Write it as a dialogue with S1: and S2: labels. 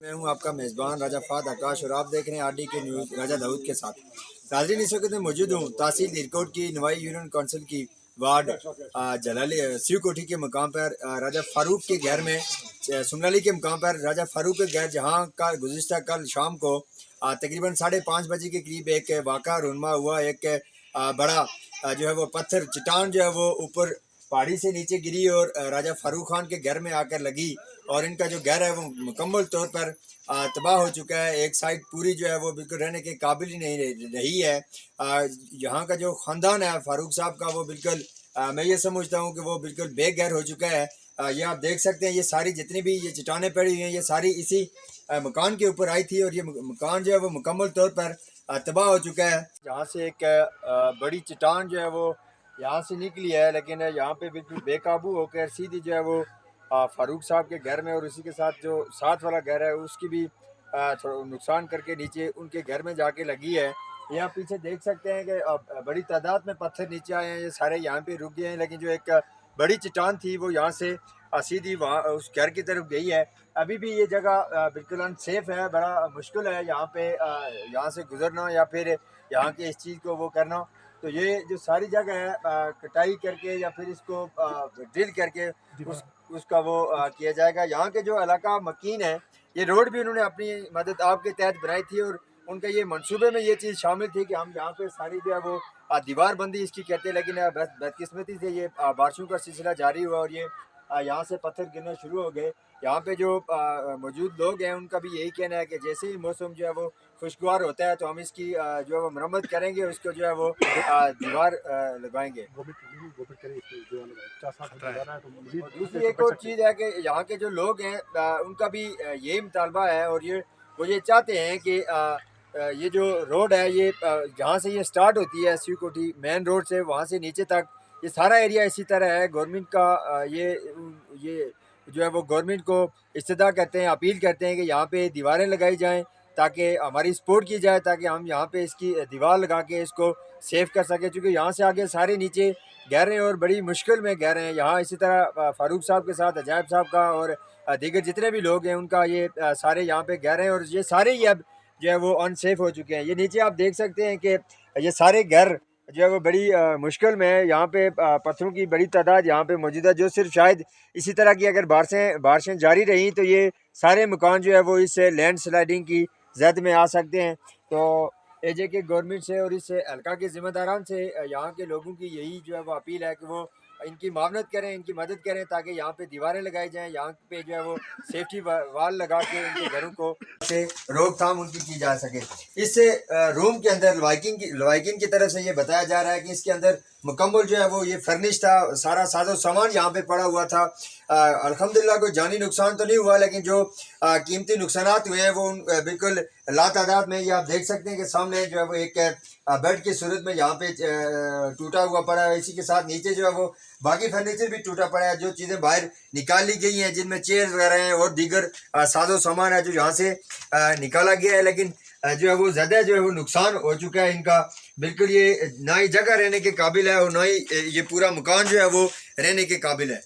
S1: میں ہوں آپ کا میزبان راجہ فہد آکاش اور آپ دیکھ رہے ہیں آر ڈی کے نیوز راجہ داؤد کے ساتھ۔ ناظرین اس وقت میں موجود ہوں تحصیل ایرکوٹ کی نوائی یونین کونسل کی وارڈ جلالی سیو کوٹھی کے مقام پر راجہ فاروق کے گھر میں سملالی کے مقام پر راجہ فاروق کے گھر جہاں کا گزشتہ کل شام کو تقریباً 5:30 بجے کے قریب ایک واقعہ رونما ہوا۔ ایک بڑا جو ہے وہ پتھر چٹان جو ہے وہ اوپر پہاڑی سے نیچے گری اور راجہ فاروق خان کے گھر میں آ کر لگی اور ان کا جو گھر ہے وہ مکمل طور پر تباہ ہو چکا ہے۔ ایک سائڈ پوری جو ہے وہ بالکل رہنے کے قابل ہی نہیں رہی ہے۔ یہاں کا جو خاندان ہے فاروق صاحب کا وہ بالکل میں یہ سمجھتا ہوں کہ وہ بالکل بے گھر ہو چکا ہے۔ یہ آپ دیکھ سکتے ہیں یہ ساری جتنی بھی یہ چٹانیں پڑی ہوئی ہیں یہ ساری اسی مکان کے اوپر آئی تھی اور یہ مکان جو ہے وہ مکمل طور پر تباہ ہو چکا ہے۔ جہاں سے ایک بڑی چٹان جو ہے وہ یہاں سے نکلی ہے لیکن یہاں پہ بالکل بے قابو ہو کر سیدھی جو ہے وہ فاروق صاحب کے گھر میں اور اسی کے ساتھ جو ساتھ والا گھر ہے اس کی بھی نقصان کر کے نیچے ان کے گھر میں جا کے لگی ہے۔ یہ آپ پیچھے دیکھ سکتے ہیں کہ بڑی تعداد میں پتھر نیچے آئے ہیں، یہ سارے یہاں پہ رک گئے ہیں لیکن جو ایک بڑی چٹان تھی وہ یہاں سے سیدھی وہاں اس گھر کی طرف گئی ہے۔ ابھی بھی یہ جگہ بالکل ان سیف ہے، بڑا مشکل ہے یہاں پہ یہاں سے گزرنا یا پھر یہاں کے اس چیز کو وہ کرنا۔ تو یہ جو ساری جگہ ہے کٹائی کر کے یا پھر اس کو ڈرل کر کے اس کا وہ کیا جائے گا۔ یہاں کے جو علاقہ مکین ہے یہ روڈ بھی انہوں نے اپنی مدد آپ کے تحت بنائی تھی اور ان کا یہ منصوبے میں یہ چیز شامل تھی کہ ہم یہاں پہ ساری جو ہے وہ دیوار بندی اس کی کہتے ہیں، لیکن بدقسمتی سے یہ بارشوں کا سلسلہ جاری ہوا اور یہ یہاں سے پتھر گرنا شروع ہو گئے۔ یہاں پہ جو موجود لوگ ہیں ان کا بھی یہی کہنا ہے کہ جیسے ہی موسم جو ہے وہ خوشگوار ہوتا ہے تو ہم اس کی جو ہے وہ مرمت کریں گے، اس کو جو ہے وہ دیوار لگائیں گے۔ دوسری ایک اور چیز ہے کہ یہاں کے جو لوگ ہیں ان کا بھی یہی مطالبہ ہے اور وہ یہ چاہتے ہیں کہ یہ جو روڈ ہے یہ جہاں سے یہ سٹارٹ ہوتی ہے سیو کوٹھی مین روڈ سے وہاں سے نیچے تک یہ سارا ایریا اسی طرح ہے۔ گورنمنٹ کا یہ جو ہے وہ گورنمنٹ کو استدعا کرتے ہیں، اپیل کرتے ہیں کہ یہاں پہ دیواریں لگائی جائیں تاکہ ہماری سپورٹ کی جائے، تاکہ ہم یہاں پہ اس کی دیوار لگا کے اس کو سیف کر سکیں، چونکہ یہاں سے آگے سارے نیچے گہرے ہیں اور بڑی مشکل میں گہرے ہیں۔ یہاں اسی طرح فاروق صاحب کے ساتھ عجائب صاحب کا اور دیگر جتنے بھی لوگ ہیں ان کا یہ سارے یہاں پہ گہرے ہیں اور یہ سارے ہی اب جو ہے وہ ان سیف ہو چکے ہیں۔ یہ نیچے آپ دیکھ سکتے ہیں کہ یہ سارے گھر جو ہے وہ بڑی مشکل میں ہے۔ یہاں پہ پتھروں کی بڑی تعداد یہاں پہ موجود ہے، جو صرف شاید اسی طرح کی اگر بارشیں جاری رہیں تو یہ سارے مکان جو ہے وہ اس لینڈ سلائڈنگ کی زد میں آ سکتے ہیں۔ تو اے جے کے گورنمنٹ سے اور اس حلقہ کے ذمہ داران سے یہاں کے لوگوں کی یہی جو ہے وہ اپیل ہے کہ وہ ان کی معاونت کریں، ان کی مدد کریں تاکہ یہاں پہ دیواریں لگائی جائیں، یہاں پہ جو ہے وہ سیفٹی وال لگا کے ان کے گھروں کو سے روک تھام ان کی جا سکے۔ اس روم کے اندر لوائکن کی طرف سے یہ بتایا جا رہا ہے کہ اس کے اندر مکمل جو ہے وہ یہ فرنش تھا، سارا ساز و سامان یہاں پہ پڑا ہوا تھا۔ الحمدللہ کوئی جانی نقصان تو نہیں ہوا لیکن جو قیمتی نقصانات ہوئے ہیں وہ بالکل لا تعداد میں۔ یہ آپ دیکھ سکتے ہیں کہ سامنے جو ہے وہ ایک بیڈ کی صورت میں یہاں پہ ٹوٹا ہوا پڑا ہے، اسی کے ساتھ نیچے جو ہے وہ باقی فرنیچر بھی ٹوٹا پڑا ہے۔ جو چیزیں باہر نکال لی گئی ہیں جن میں چیئر وغیرہ ہیں اور دیگر ساز و سامان ہے جو یہاں سے نکالا گیا ہے، لیکن جو ہے وہ زیادہ جو ہے وہ نقصان ہو چکا ہے ان کا۔ بالکل یہ نہ ہی جگہ رہنے کے قابل ہے اور نہ ہی یہ پورا مکان جو ہے وہ رہنے کے قابل ہے۔